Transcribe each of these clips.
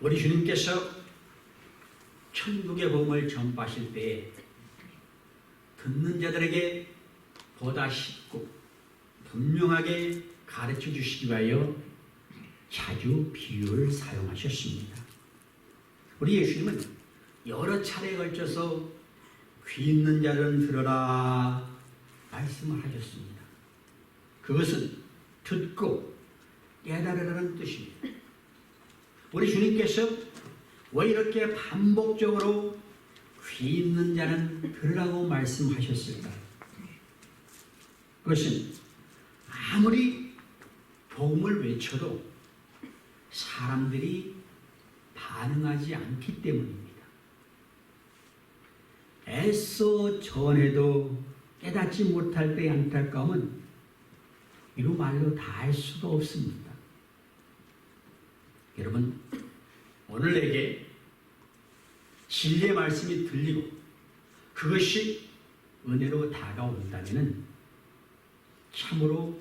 우리 주님께서 천국의 복음을 전파하실 때에 듣는 자들에게 보다 쉽고 분명하게 가르쳐 주시기 위하여 자주 비유를 사용하셨습니다. 우리 예수님은 여러 차례에 걸쳐서 귀 있는 자는 들어라 말씀을 하셨습니다. 그것은 듣고 깨달으라는 뜻입니다. 우리 주님께서 왜 이렇게 반복적으로 귀 있는 자는 들으라고 말씀하셨을까? 그것은 아무리 복음을 외쳐도 사람들이 반응하지 않기 때문입니다. 애써 전해도 깨닫지 못할 때의 안타까움은 이루 말로 다 할 수도 없습니다. 여러분, 오늘 내게 진리의 말씀이 들리고 그것이 은혜로 다가온다면 참으로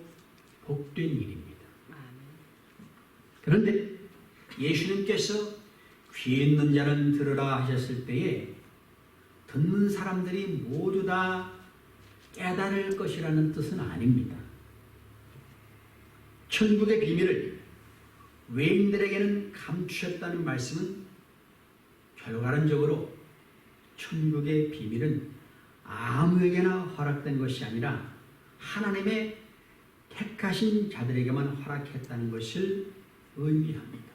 복된 일입니다. 그런데 예수님께서 귀 있는 자는 들으라 하셨을 때에 듣는 사람들이 모두 다 깨달을 것이라는 뜻은 아닙니다. 천국의 비밀을 외인들에게는 감추셨다는 말씀은 결과론적으로 천국의 비밀은 아무에게나 허락된 것이 아니라 하나님의 택하신 자들에게만 허락했다는 것을 의미합니다.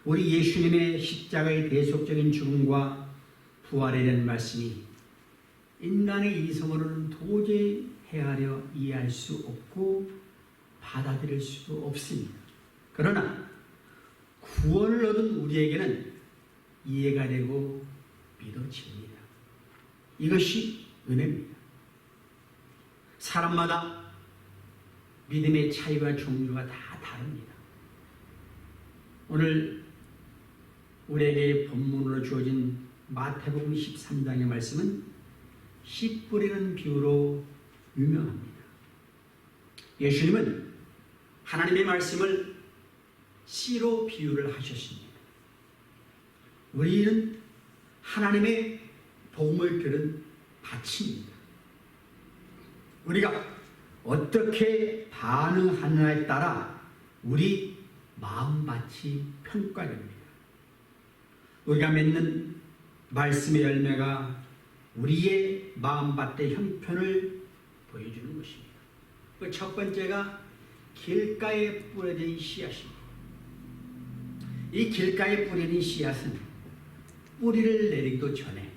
우리 예수님의 십자가의 대속적인 죽음과 부활에 대한 말씀이 인간의 이성으로는 도저히 헤아려 이해할 수 없고 받아들일 수도 없습니다. 그러나 구원을 얻은 우리에게는 이해가 되고 믿어집니다. 이것이 은혜입니다. 사람마다 믿음의 차이와 종류가 다 다릅니다. 오늘 우리에게 본문으로 주어진 마태복음 13장의 말씀은 씨 뿌리는 비유로 유명합니다. 예수님은 하나님의 말씀을 씨로 비유를 하셨습니다. 우리는 하나님의 복음을 들은 밭입니다. 우리가 어떻게 반응하느냐에 따라 우리 마음밭이 평가됩니다. 우리가 맺는 말씀의 열매가 우리의 마음밭의 형편을 보여주는 것입니다. 그 첫 번째가 길가에 뿌려진 씨앗입니다. 이 길가에 뿌려진 씨앗은 뿌리를 내리기도 전에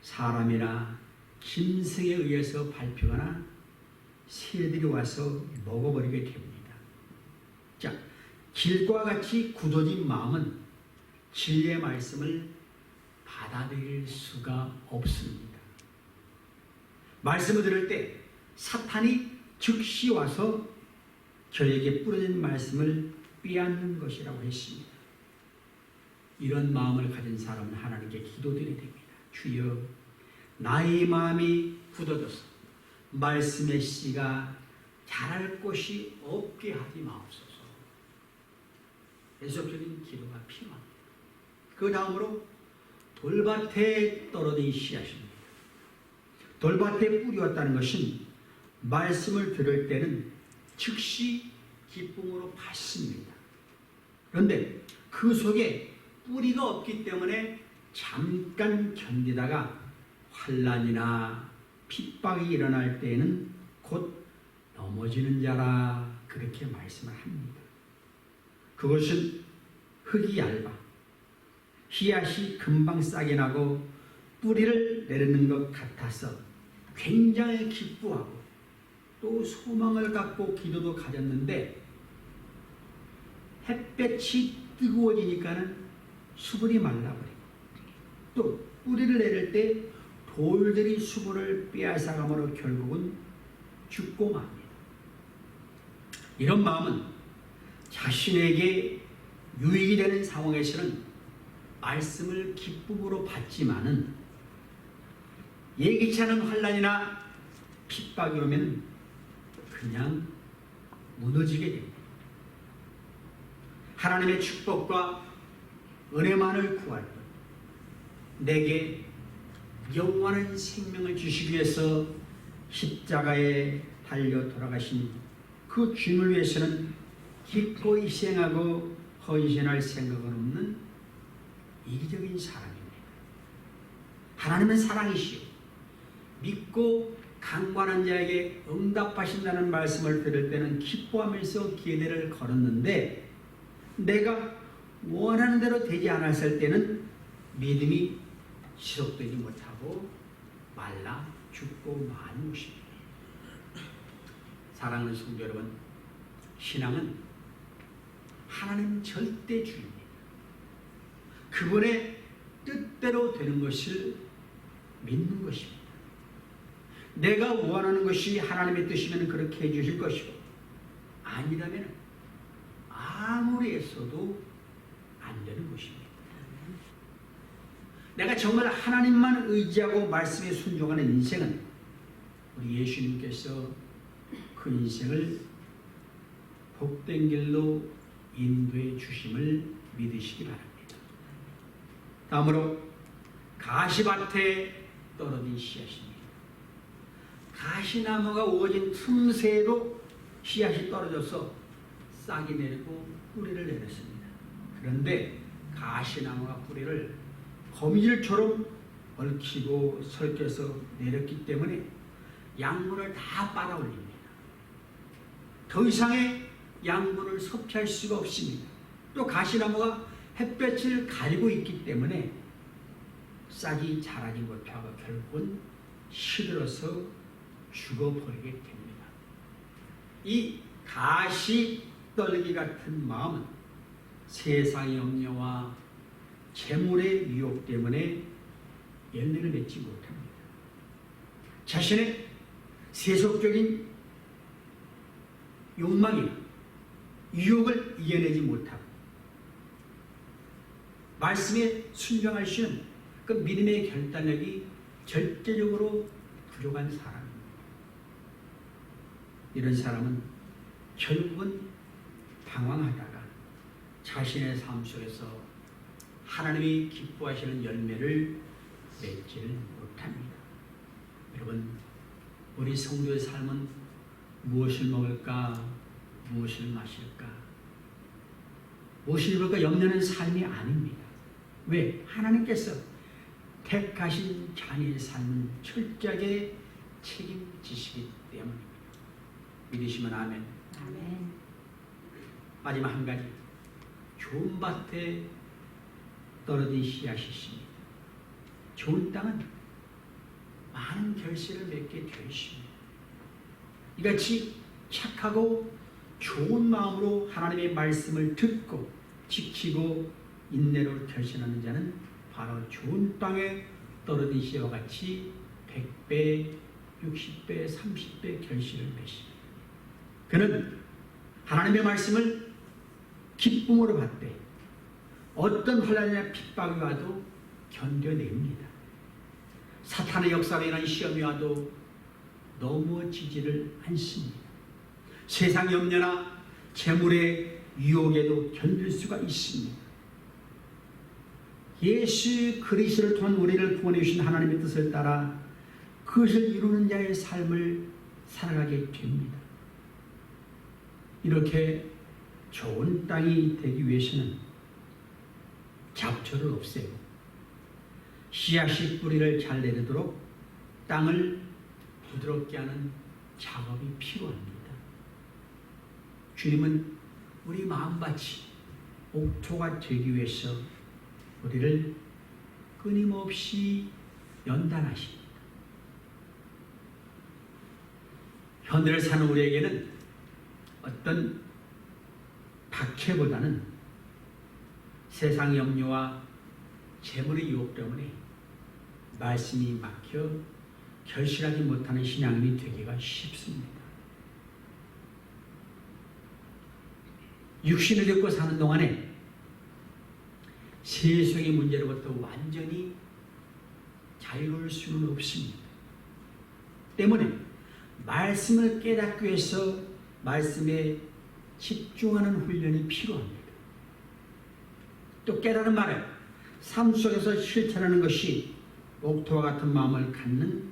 사람이나 짐승에 의해서 밟히거나 새들이 와서 먹어버리게 됩니다. 자, 길과 같이 굳어진 마음은 진리의 말씀을 받아들일 수가 없습니다. 말씀을 들을 때 사탄이 즉시 와서 저에게 뿌려진 말씀을 빼앗는 것이라고 했습니다. 이런 마음을 가진 사람은 하나님께 기도드려야 됩니다. 주여, 나의 마음이 굳어져서 말씀의 씨가 자랄 곳이 없게 하지 마옵소서. 계속적인 기도가 필요합니다. 그 다음으로 돌밭에 떨어진 씨앗입니다. 돌밭에 뿌리웠다는 것은 말씀을 들을 때는 즉시 기쁨으로 받습니다. 그런데 그 속에 뿌리가 없기 때문에 잠깐 견디다가 환난이나 핍박이 일어날 때에는 곧 넘어지는 자라 그렇게 말씀을 합니다. 그것은 흙이 얇아 씨앗이 금방 싹이 나고 뿌리를 내리는 것 같아서 굉장히 기뻐하고 또 소망을 갖고 기도도 가졌는데 햇볕이 뜨거워지니까는 수분이 말라버리고 또 뿌리를 내릴 때 돌들이 수분을 빼앗아가므로 결국은 죽고 맙니다. 이런 마음은 자신에게 유익이 되는 상황에서는 말씀을 기쁨으로 받지만은 예기치 않은 환난이나 핍박이 오면 그냥 무너지게 됩니다. 하나님의 축복과 은혜만을 구할 뿐 내게 영원한 생명을 주시기 위해서 십자가에 달려 돌아가신 그 주님을 위해서는 기꺼이 희생하고 헌신할 생각은 없는 이기적인 사람입니다. 하나님은 사랑이시오. 믿고 강관한 자에게 응답하신다는 말씀을 들을 때는 기뻐하면서 길을 걸었는데 내가 원하는 대로 되지 않았을 때는 믿음이 지속되지 못하고 말라 죽고 마는 것입니다. 사랑하는 성도 여러분, 신앙은 하나님 절대주의입니다. 그분의 뜻대로 되는 것을 믿는 것입니다. 내가 원하는 것이 하나님의 뜻이면 그렇게 해주실 것이고 아니라면 아무리 애써도 안 되는 것입니다. 내가 정말 하나님만 의지하고 말씀에 순종하는 인생은 우리 예수님께서 그 인생을 복된 길로 인도해 주심을 믿으시기 바랍니다. 다음으로 가시밭에 떨어진 씨앗입니다. 가시나무가 우거진 틈새로 씨앗이 떨어져서 싹이 내리고 뿌리를 내렸습니다. 그런데 가시나무가 뿌리를 거미줄처럼 얽히고 설켜서 내렸기 때문에 양분을 다 빨아올립니다. 더 이상의 양분을 섭취할 수가 없습니다. 또 가시나무가 햇볕을 가리고 있기 때문에 싹이 자라지 못하고 결국은 시들어서 죽어버리게 됩니다. 이 가시 떨기 같은 마음은 세상의 염려와 재물의 유혹 때문에 열매를 맺지 못합니다. 자신의 세속적인 욕망이나 유혹을 이겨내지 못하고 말씀에 순종할 수 있는 그 믿음의 결단력이 절대적으로 부족한 사람입니다. 이런 사람은 결국은 방황하다가 자신의 삶 속에서 하나님이 기뻐하시는 열매를 맺지를 못합니다. 여러분, 우리 성도의 삶은 무엇을 먹을까, 무엇을 마실까, 무엇을 입을까 염려하는 삶이 아닙니다. 왜? 하나님께서 택하신 자녀의 삶은 철저하게 책임지시기 때문입니다. 믿으시면 아멘. 아멘. 마지막 한 가지, 좋은 밭에 떨어진 씨앗이 있습니다. 좋은 땅은 많은 결실을 맺게 되어 있습니다. 이같이 착하고 좋은 마음으로 하나님의 말씀을 듣고 지키고 인내로 결신하는 자는 바로 좋은 땅에 떨어진 씨와 같이 100배, 60배, 30배 결실을 맺습니다. 그는 하나님의 말씀을 기쁨으로 받되 어떤 환난이나 핍박이 와도 견뎌냅니다. 사탄의 역사로 인한 시험이 와도 넘어지지를 않습니다. 세상 염려나 재물의 유혹에도 견딜 수가 있습니다. 예수 그리스도를 통한 우리를 구원해 주신 하나님의 뜻을 따라 그것을 이루는 자의 삶을 살아가게 됩니다. 이렇게 좋은 땅이 되기 위해서는 잡초를 없애고 씨앗이 뿌리를 잘 내리도록 땅을 부드럽게 하는 작업이 필요합니다. 주님은 우리 마음밭이 옥토가 되기 위해서 우리를 끊임없이 연단하십니다. 현대를 사는 우리에게는 어떤 박해보다는 세상 염려와 재물의 유혹 때문에 말씀이 막혀 결실하지 못하는 신앙인이 되기가 쉽습니다. 육신을 듣고 사는 동안에 세속의 문제로부터 완전히 자유로울 수는 없습니다. 때문에 말씀을 깨닫기 위해서 말씀에 집중하는 훈련이 필요합니다. 또 깨달은 말을 삶 속에서 실천하는 것이 옥토와 같은 마음을 갖는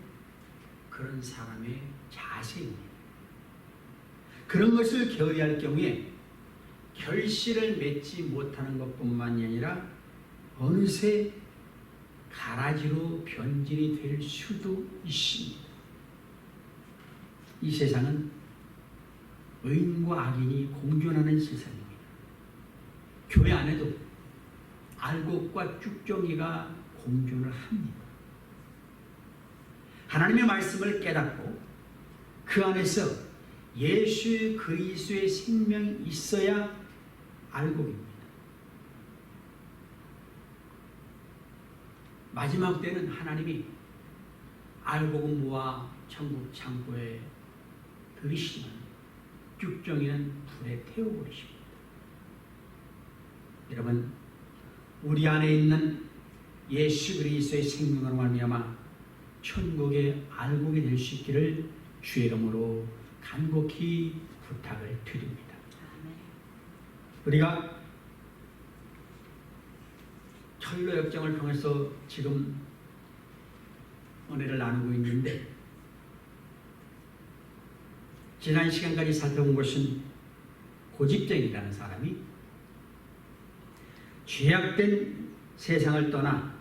그런 사람의 자세입니다. 그런 것을 게으리할 경우에 결실을 맺지 못하는 것뿐만이 아니라 어느새 가라지로 변질이 될 수도 있습니다. 이 세상은 의인과 악인이 공존하는 세상입니다. 교회 안에도 알곡과 쭉정이가 공존을 합니다. 하나님의 말씀을 깨닫고 그 안에서 예수 그리스도의 생명이 있어야 알곡입니다. 마지막 때는 하나님이 알곡은 모아 천국 창고에 들이시지만 쭉정이는 불에 태워버리십니다. 여러분, 우리 안에 있는 예수 그리스도의 생명으로 말미암아 천국의 알곡이 될 수 있기를 주의 이름으로 간곡히 부탁을 드립니다. 우리가 철로 역정을 통해서 지금 은혜를 나누고 있는데, 지난 시간까지 살펴본 것은 고집쟁이라는 사람이 죄악된 세상을 떠나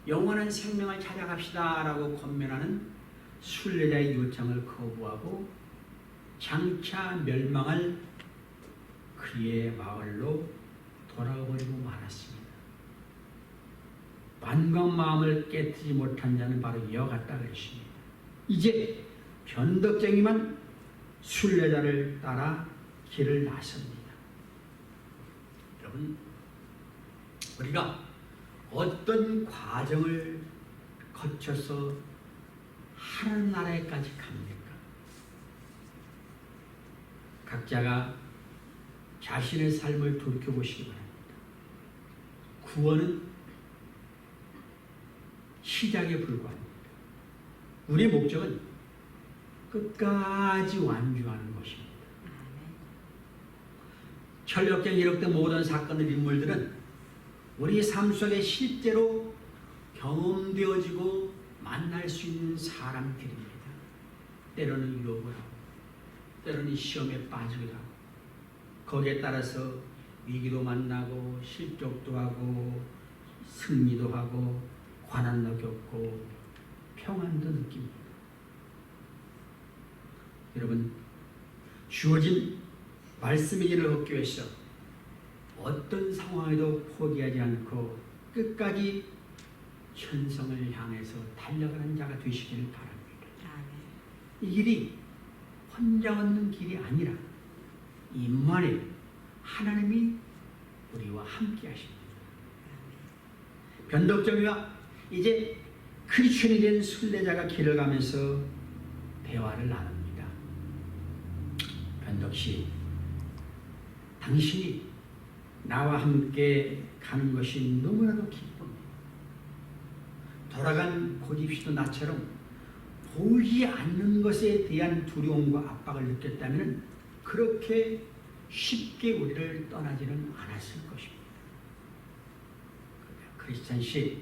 영원한 생명을 찾아갑시다 라고 권면하는 순례자의 요청을 거부하고 장차 멸망할 그의 마을로 돌아버리고 말았습니다. 완고한 마음을 깨트지 못한 자는 바로 이와 같다 그랬습니다. 이제 변덕쟁이만 순례자를 따라 길을 나섭니다. 여러분, 우리가 어떤 과정을 거쳐서 하나님 나라에까지 갑니까? 각자가 자신의 삶을 돌이켜보시기 바랍니다. 구원은 시작에 불과합니다. 우리의 목적은 끝까지 완주하는 것입니다. 철력된 이력된 모든 사건의 인물들은 우리 삶 속에 실제로 경험되어지고 만날 수 있는 사람들입니다. 때로는 유혹을 하고 때로는 시험에 빠지기도 하고 거기에 따라서 위기도 만나고 실족도 하고 승리도 하고 고난도 겪고 평안도 느낍니다. 여러분, 주어진 말씀의 길을 얻기 위해서 어떤 상황에도 포기하지 않고 끝까지 천성을 향해서 달려가는 자가 되시기를 바랍니다. 이 길이 혼자 걷는 길이 아니라 임마누엘 하나님이 우리와 함께 하십니다. 변덕쟁이와 이제 크리스천이 된 순례자가 길을 가면서 대화를 나눕니다. 변덕씨, 당신이 나와 함께 가는 것이 너무나도 기쁩니다. 돌아간 고집씨도 나처럼 보이지 않는 것에 대한 두려움과 압박을 느꼈다면 그렇게 쉽게 우리를 떠나지는 않았을 것입니다. 크리스찬씨,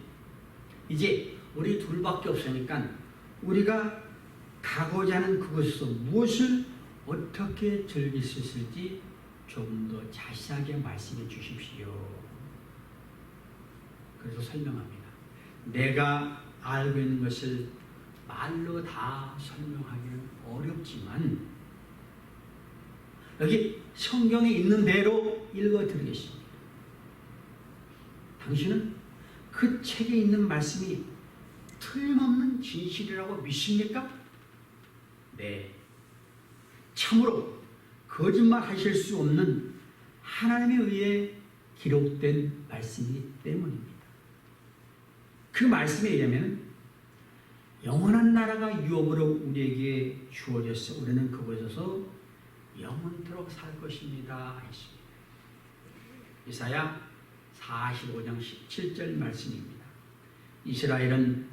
이제 우리 둘밖에 없으니까 우리가 가고자 하는 그곳에서 무엇을 어떻게 즐길 수 있을지 조금 더 자세하게 말씀해 주십시오. 그래서 설명합니다. 내가 알고 있는 것을 말로 다 설명하기는 어렵지만 여기 성경에 있는 대로 읽어드리겠습니다. 당신은 그 책에 있는 말씀이 틀림없는 진실이라고 믿습니까? 네. 참으로 거짓말 하실 수 없는 하나님에 의해 기록된 말씀이기 때문입니다. 그 말씀에 의하면 영원한 나라가 유업으로 우리에게 주어져서 우리는 그곳에서 영원토록 살 것입니다 했습니다. 이사야 45장 17절 말씀입니다. 이스라엘은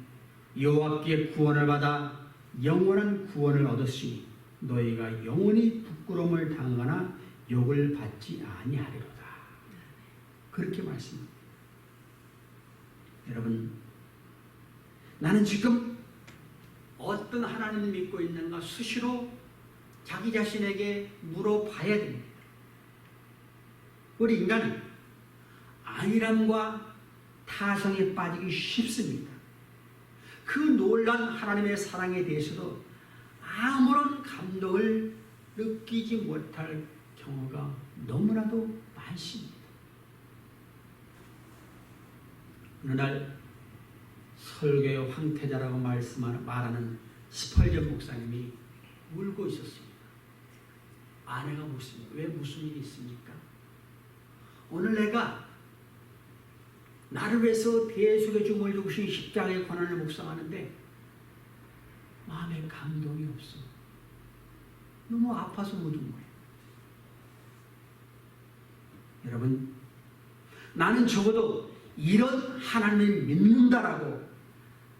여호와께 구원을 받아 영원한 구원을 얻었으니 너희가 영원히 부끄러움을 당하거나 욕을 받지 아니하리로다. 그렇게 말씀합니다. 여러분, 나는 지금 어떤 하나님을 믿고 있는가 수시로 자기 자신에게 물어봐야 됩니다. 우리 인간은 안일함과 타성에 빠지기 쉽습니다. 그 놀라운 하나님의 사랑에 대해서도 아무런 감동을 느끼지 못할 경우가 너무나도 많습니다. 어느 날 설교의 황태자라고 말하는 스펄전 목사님이 울고 있었습니다. 아내가 묻습니다. 왜 무슨 일이 있습니까? 오늘 내가 나를 위해서 대속의 죽음을 주신 십자가의 고난을 묵상하는데 마음에 감동이 없어. 너무 아파서 묻은 거예요. 여러분, 나는 적어도 이런 하나님을 믿는다라고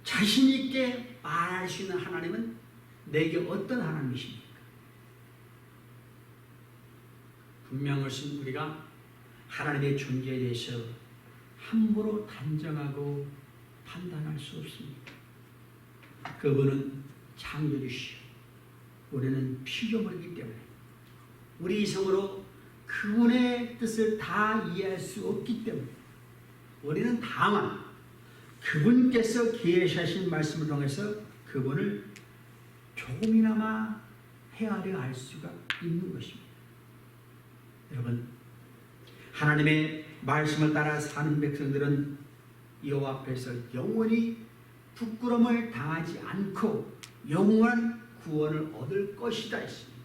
자신 있게 말할 수 있는 하나님은 내게 어떤 하나님이십니까? 분명히 우리가 하나님의 존재에 대해서 함부로 단정하고 판단할 수 없습니다. 그분은 창조주시오. 우리는 피조물이기 때문에 우리 이성으로 그분의 뜻을 다 이해할 수 없기 때문에 우리는 다만 그분께서 계시하신 말씀을 통해서 그분을 조금이나마 헤아려 알 수가 있는 것입니다. 여러분, 하나님의 말씀을 따라 사는 백성들은 여호와 앞에서 영원히 부끄러움을 당하지 않고 영원한 구원을 얻을 것이다 했습니다.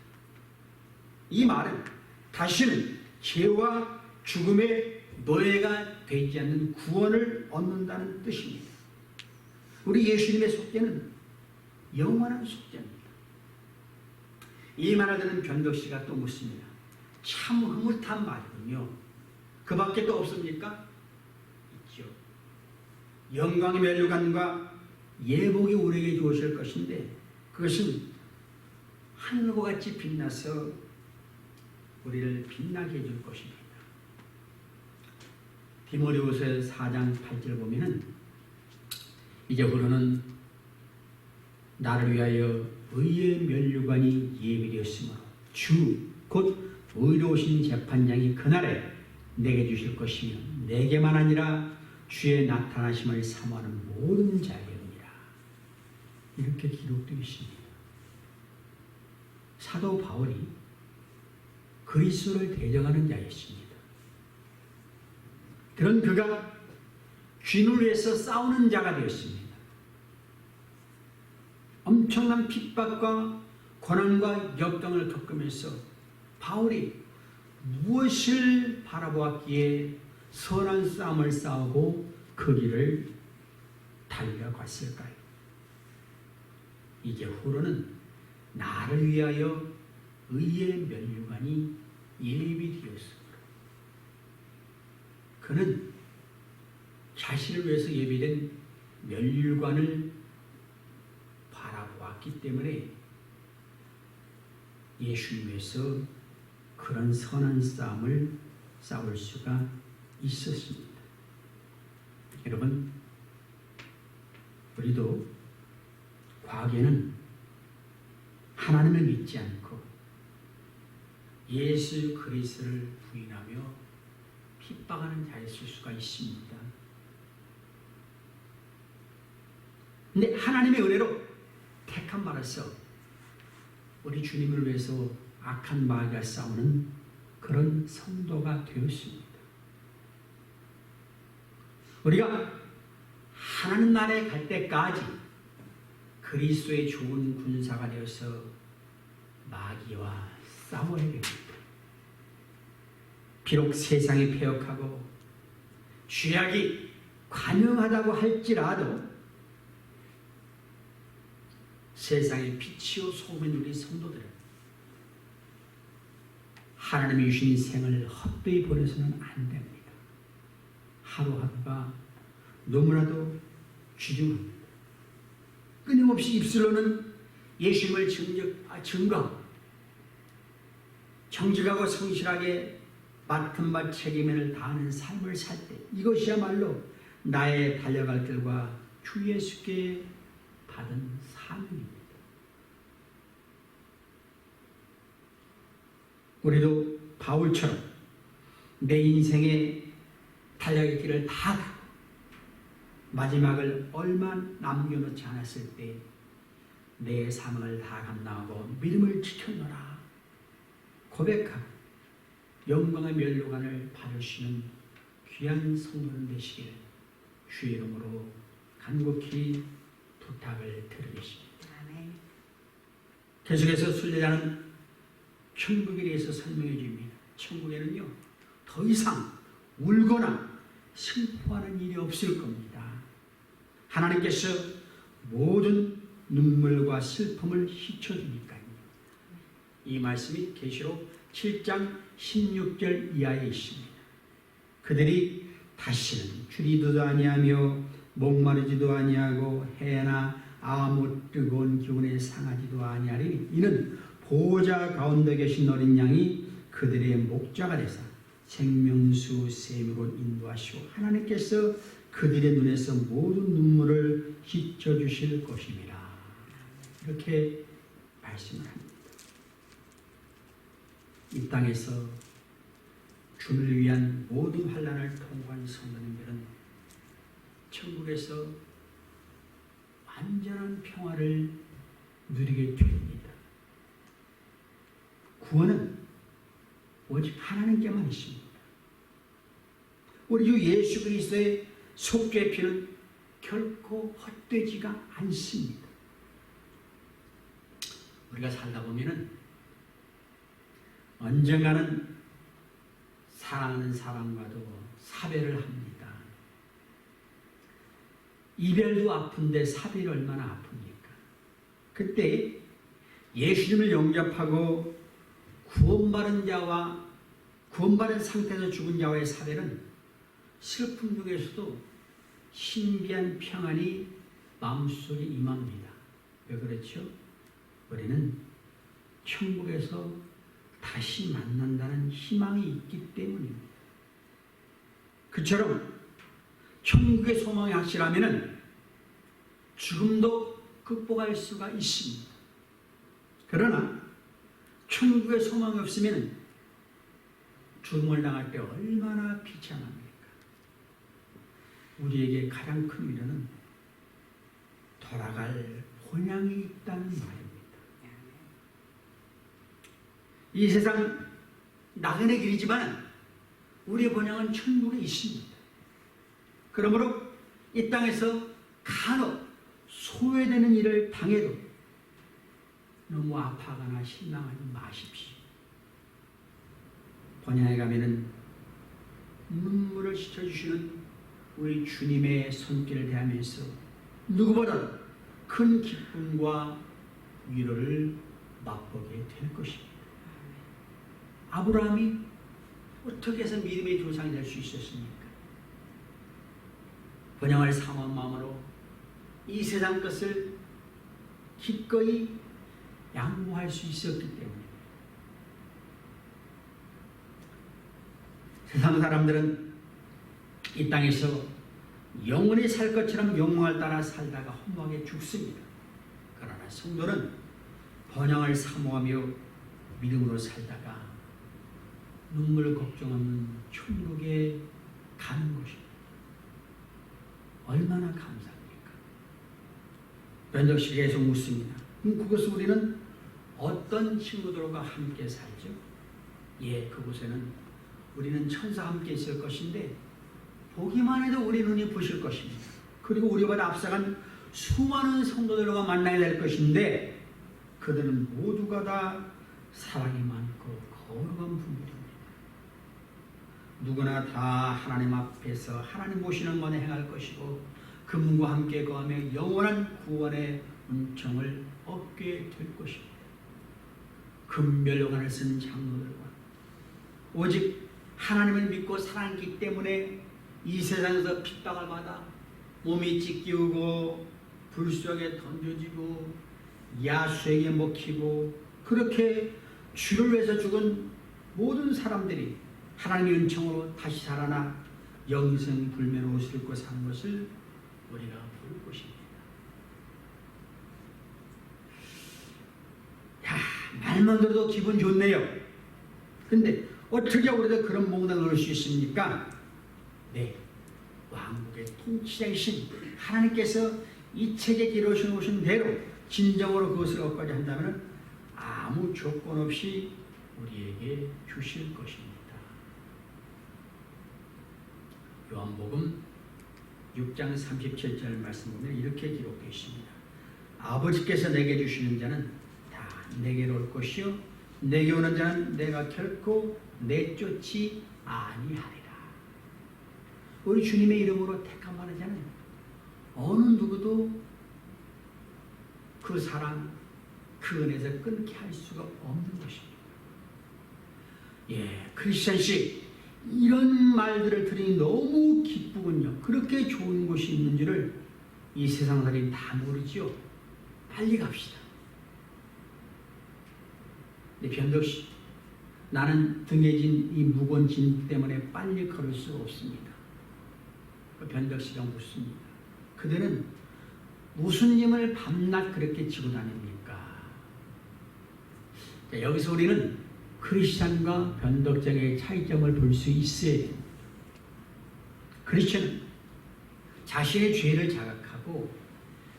이 말은 다시는 죄와 죽음의 노예가 되지 않는 구원을 얻는다는 뜻입니다. 우리 예수님의 속죄는 영원한 속죄입니다. 이 말을 듣는 변덕 씨가 또 묻습니다. 참 흐뭇한 말이군요. 그 밖에 또 없습니까? 있죠. 영광의 면류관과 예복이 우리에게 주어질 것인데 그것은 하늘과 같이 빛나서 우리를 빛나게 해줄 것입니다. 디모데후서 4장 8절 보면은 이제부로는 나를 위하여 의의 면류관이 예비되었으므로 주 곧 의로우신 재판장이 그날에 내게 주실 것이며 내게만 아니라 주의 나타나심을 사모하는 모든 자에게니라. 이렇게 기록되어 있습니다. 사도 바울이 그리스도를 대적하는 자였습니다. 그런 그가 주님을 위해서 싸우는 자가 되었습니다. 엄청난 핍박과 고난과 역경을 겪으면서 바울이 무엇을 바라보았기에 선한 싸움을 싸우고 그 길을 달려갔을까요? 이제 후로는 나를 위하여 의의 면류관이 예비되었으므로 그는 자신을 위해서 예비된 면류관을 바라보았기 때문에 예수님 위해서 그런 선한 싸움을 싸울 수가 있었습니다. 여러분, 우리도 과거에는 하나님을 믿지 않고 예수 그리스도를 부인하며 핍박하는 자였을 수가 있습니다. 근데 하나님의 은혜로 택함 받아서 우리 주님을 위해서 악한 마귀와 싸우는 그런 성도가 되었습니다. 우리가 하나님 나라에 갈 때까지 그리스도의 좋은 군사가 되어서 마귀와 싸워야 됩니다. 비록 세상이 폐역하고 죄악이 관영하다고 할지라도 세상의 빛이요 소금인 우리 성도들은 하나님이 주신 생을 헛되이 보내서는 안 됩니다. 하루하루가 너무나도 귀중합니다. 끊임없이 입술로는 예수님을 증거하고 정직하고 성실하게 맡은 바 책임을 다하는 삶을 살 때 이것이야말로 나의 달려갈 길과 주 예수께 받은 사명입니다. 우리도 바울처럼 내 인생의 달려갈 길을 다 가고 마지막을 얼마 남겨놓지 않았을 때 내 사명을 다 감당하고 믿음을 지켜노라 고백하고 영광의 멸류관을 받을 수 있는 귀한 성도는 되시길 주의 이름으로 간곡히 부탁을 드리겠습니다. 아멘. 계속해서 순례자는 천국에 대해서 설명해 줍니다. 천국에는요 더 이상 울거나 슬퍼하는 일이 없을 겁니다. 하나님께서 모든 눈물과 슬픔을 씻어주니까요. 이 말씀이 계시록 7장 16절 이하에 있습니다. 그들이 다시는 줄이지도 아니하며 목마르지도 아니하고 해나 아무 뜨거운 기운에 상하지도 아니하리니 이는 보호자 가운데 계신 어린 양이 그들의 목자가 되사 생명수 샘으로 인도하시고 하나님께서 그들의 눈에서 모든 눈물을 씻어주실 것입니다. 이렇게 말씀을 합니다. 이 땅에서 주를 위한 모든 환난을 통과한 성도님들은 천국에서 완전한 평화를 누리게 됩니다. 구원은 오직 하나님께만 있습니다. 우리 주 예수 그리스도의 속죄의 피는 결코 헛되지가 않습니다. 우리가 살다 보면은 언젠가는 사랑하는 사람과도 사별을 합니다. 이별도 아픈데 사별이 얼마나 아픕니까? 그때 예수님을 영접하고 구원받은 자와 구원받은 상태에서 죽은 자와의 사별은 슬픔 중에서도 신비한 평안이 마음속에 임합니다. 왜 그렇죠? 우리는 천국에서 다시 만난다는 희망이 있기 때문입니다. 그처럼 천국의 소망이 확실하면 죽음도 극복할 수가 있습니다. 그러나 천국의 소망이 없으면 죽음을 당할 때 얼마나 비참합니까? 우리에게 가장 큰 위로는 돌아갈 본향이 있다는 말입니다. 이 세상 나그네 길이지만 우리의 본향은 천국에 있습니다. 그러므로 이 땅에서 간혹 소외되는 일을 당해도 너무 아파하거나 실망하지 마십시오. 본향에 가면은 눈물을 씻어주시는 우리 주님의 손길을 대하면서 누구보다 큰 기쁨과 위로를 맛보게 될 것입니다. 아브라함이 어떻게 해서 믿음의 조상이 될 수 있었습니까? 본향을 사모한 마음으로 이 세상 것을 기꺼이 양보할 수 있었기 때문에 세상 사람들은 이 땅에서 영원히 살 것처럼 영광을 따라 살다가 허무하게 죽습니다. 그러나 성도는 번영을 사모하며 믿음으로 살다가 눈물 걱정 없는 천국에 가는 것입니다. 얼마나 감사합니까? 변덕씨 계속 묻습니다. 그것을 우리는 어떤 친구들과 함께 살죠? 예, 그곳에는 우리는 천사와 함께 있을 것인데 보기만 해도 우리 눈이 부실 것입니다. 그리고 우리보다 앞서간 수많은 성도들과 만나야 될 것인데 그들은 모두가 다 사랑이 많고 거룩한 분들입니다. 누구나 다 하나님 앞에서 하나님 보시는 것에 행할 것이고 그분과 함께 거하며 영원한 구원의 은총을 얻게 될 것입니다. 금멸관을 쓴 장로들과 오직 하나님을 믿고 사랑했기 때문에 이 세상에서 핍박을 받아 몸이 찢기우고 불 속에 던져지고 야수에게 먹히고 그렇게 주를 위해서 죽은 모든 사람들이 하나님의 은총으로 다시 살아나 영생불면 옷을 입고 사는 것을 우리가 볼 것입니다. 야, 말만 들어도 기분 좋네요. 근데 어떻게 우리가 그런 몽땅을 얻을 수 있습니까? 네, 왕국의 통치자이신 하나님께서 이 책에 기록해 놓으신 대로 진정으로 그것을 얻고자 한다면 아무 조건 없이 우리에게 주실 것입니다. 요한복음 6장 37절 말씀 보면 이렇게 기록되어 있습니다. 아버지께서 내게 주시는 자는 다 내게로 올 것이요 내게 오는 자는 내가 결코 내쫓지 아니하리라. 우리 주님의 이름으로 택함하는 자는 어느 누구도 그 사랑, 그 은혜에서 끊게 할 수가 없는 것입니다. 예, 크리스천식 이런 말들을 들으니 너무 기쁘군요. 그렇게 좋은 곳이 있는 줄을 이 세상 사람이 다 모르지요. 빨리 갑시다. 근데 변덕씨, 나는 등에 진 이 무거운 짐 때문에 빨리 걸을 수가 없습니다. 그 변덕씨가 묻습니다. 그들은 무슨 짐을 밤낮 그렇게 지고 다닙니까? 자, 여기서 우리는 크리스찬과 변덕자의 차이점을 볼 수 있어야 됩니다. 크리스찬은 자신의 죄를 자각하고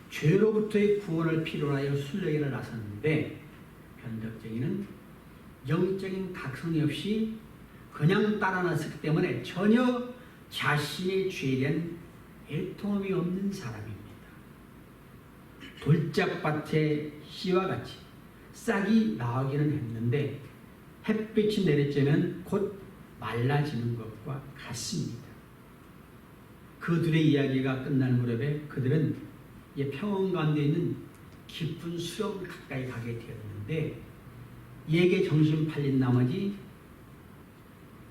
죄로부터의 구원을 필요로 하여 순례길을 나섰는데, 변덕쟁이는 영적인 각성이 없이 그냥 따라 나섰기 때문에 전혀 자신의 죄에 대한 애통함이 없는 사람입니다. 돌짝밭의 씨와 같이 싹이 나오기는 했는데 햇빛이 내리쬐면 곧 말라지는 것과 같습니다. 그 둘의 이야기가 끝날 무렵에 그들은 평원 가운데 있는 깊은 수렁 가까이 가게 되었는데, 이에게 정신 팔린 나머지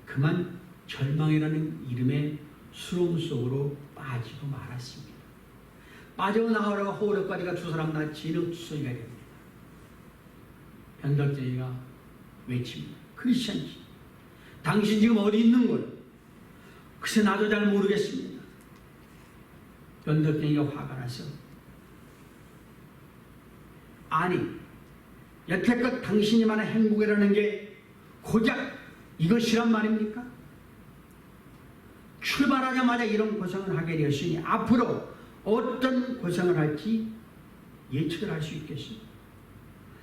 그만 절망이라는 이름의 수렁 속으로 빠지고 말았습니다. 빠져나가려고 호흡거리가 두 사람 다 진흙투성이가 됩니다. 변덕쟁이가 외칩니다. 크리스천지, 당신 지금 어디 있는 거예요? 글쎄 나도 잘 모르겠습니다. 변덕쟁이가 화가 나서, 아니 여태껏 당신이만의 행복이라는 게 고작 이것이란 말입니까? 출발하자마자 이런 고생을 하게 되었으니 앞으로 어떤 고생을 할지 예측을 할 수 있겠습니다.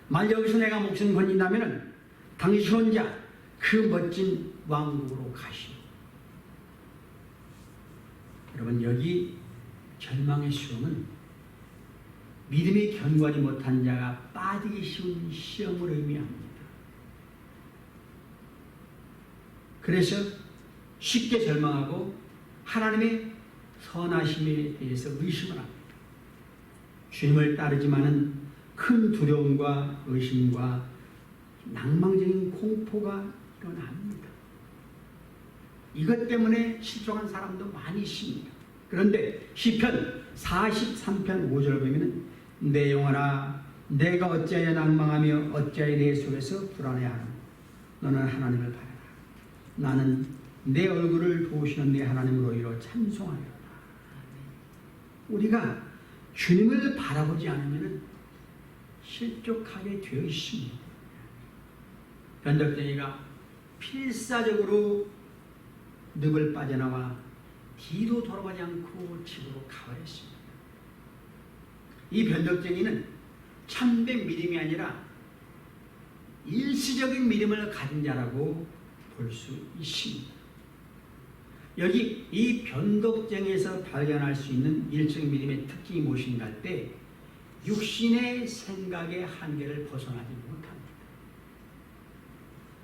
만약 여기서 내가 목숨 건진다면 당신 혼자 그 멋진 왕국으로 가시오. 여러분, 여기 절망의 수렁은 믿음이 견고하지 못한 자가 빠지기 쉬운 시험을 의미합니다. 그래서 쉽게 절망하고 하나님의 선하심에 대해서 의심을 합니다. 주님을 따르지만은 큰 두려움과 의심과 낭망적인 공포가 일어납니다. 이것 때문에 실종한 사람도 많이 있습니다. 그런데 시편 43편 5절을 보면 내 영혼아 내가 어찌하여 낭망하며 어찌하여 내 속에서 불안해하노. 너는 하나님을 바라라. 나는 내 얼굴을 도우시는 내 하나님으로 이로 찬송하리로다. 우리가 주님을 바라보지 않으면 실족하게 되어 있습니다. 변덕쟁이가 필사적으로 늪을 빠져나와 뒤도 돌아가지 않고 집으로 가버렸습니다. 이 변덕쟁이는 참된 믿음이 아니라 일시적인 믿음을 가진 자라고 볼 수 있습니다. 여기 이 변덕쟁이에서 발견할 수 있는 일적인 믿음의 특징이 무엇인가 할 때 육신의 생각의 한계를 벗어나지 못합니다.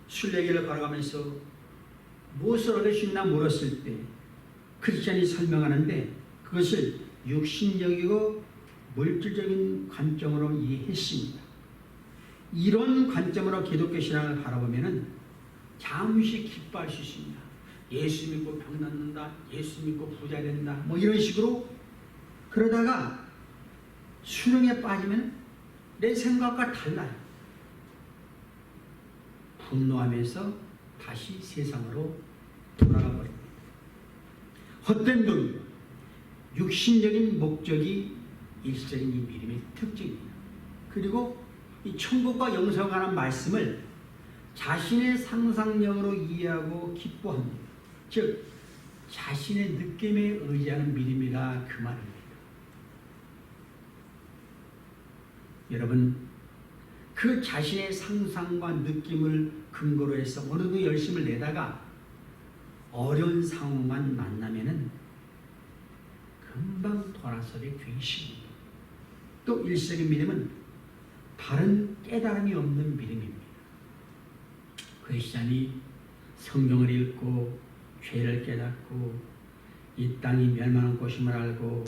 순례길을 걸어가면서 무엇을 얻을 수 있나 물었을 때 크리스천이 설명하는데 그것을 육신적이고 물질적인 관점으로 이해했습니다. 이런 관점으로 기독교 신앙을 바라보면 잠시 기뻐할 수 있습니다. 예수 믿고 병 낫는다, 예수 믿고 부자 된다, 뭐 이런 식으로. 그러다가 수렁에 빠지면 내 생각과 달라요. 분노하면서 다시 세상으로 돌아가 버립니다. 헛된 돈, 육신적인 목적이 일시적인 이 믿음의 특징입니다. 그리고 이 천국과 영생에 관한 말씀을 자신의 상상력으로 이해하고 기뻐합니다. 즉 자신의 느낌에 의지하는 믿음이라 그 말입니다. 여러분, 그 자신의 상상과 느낌을 근거로 해서 어느 정도 열심을 내다가 어려운 상황만 만나면은 금방 돌아서게 되기 쉽습니다. 또 일시적인 믿음은 다른 깨달음이 없는 믿음입니다. 크리스찬이 성경을 읽고 죄를 깨닫고 이 땅이 멸망한 곳임을 알고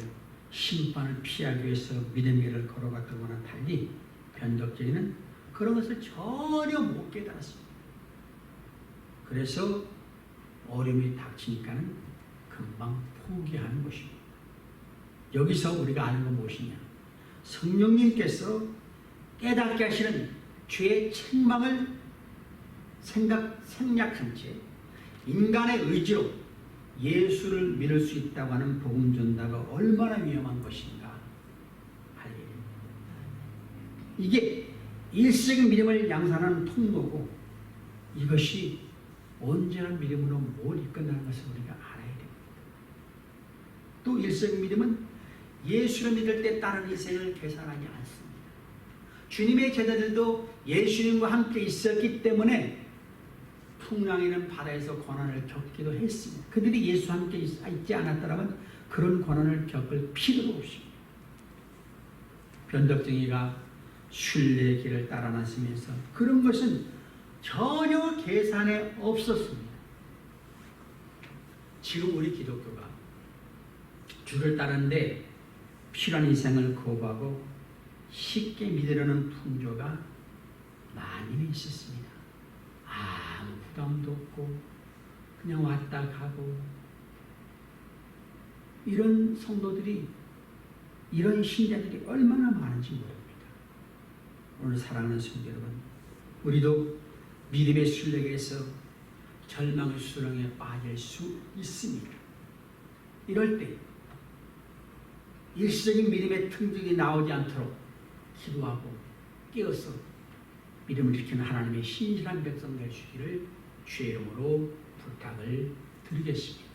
심판을 피하기 위해서 믿음의 길을 걸어갔던 거나 달리 변덕쟁이는 그런 것을 전혀 못 깨달았습니다. 그래서 어려움이 닥치니까는 금방 포기하는 것입니다. 여기서 우리가 아는 건 무엇이냐? 성령님께서 깨닫게 하시는 죄의 책망을 생략한 채 인간의 의지로 예수를 믿을 수 있다고 하는 복음 전다가 얼마나 위험한 것인가 할 일입니다. 이게 일시적인 믿음을 양산하는 통로고 이것이 온전한 믿음으로 못 이끈다는 것을 우리가 알아야 됩니다. 또 일시적인 믿음은 예수를 믿을 때 다른 인생을 계산하지 않습니다. 주님의 제자들도 예수님과 함께 있었기 때문에 풍랑이는 바다에서 고난을 겪기도 했습니다. 그들이 예수와 함께 있지 않았더라면 그런 고난을 겪을 필요도 없습니다. 변덕쟁이가 순례의 길을 따라 나서면서 그런 것은 전혀 계산에 없었습니다. 지금 우리 기독교가 주를 따르는데 필요한 인생을 거부하고 쉽게 믿으려는 풍조가 많이 있었습니다. 아무 부담도 없고 그냥 왔다 가고 이런 성도들이 이런 신자들이 얼마나 많은지 모릅니다. 오늘 사랑하는 성도 여러분, 우리도 믿음의 순례에서 절망의 수렁에 빠질 수 있습니다. 이럴 때 일시적인 믿음의 특징이 나오지 않도록 기도하고 깨어서 믿음을 지키는 하나님의 신실한 백성 될 수 있기를 주의 이름으로 부탁을 드리겠습니다.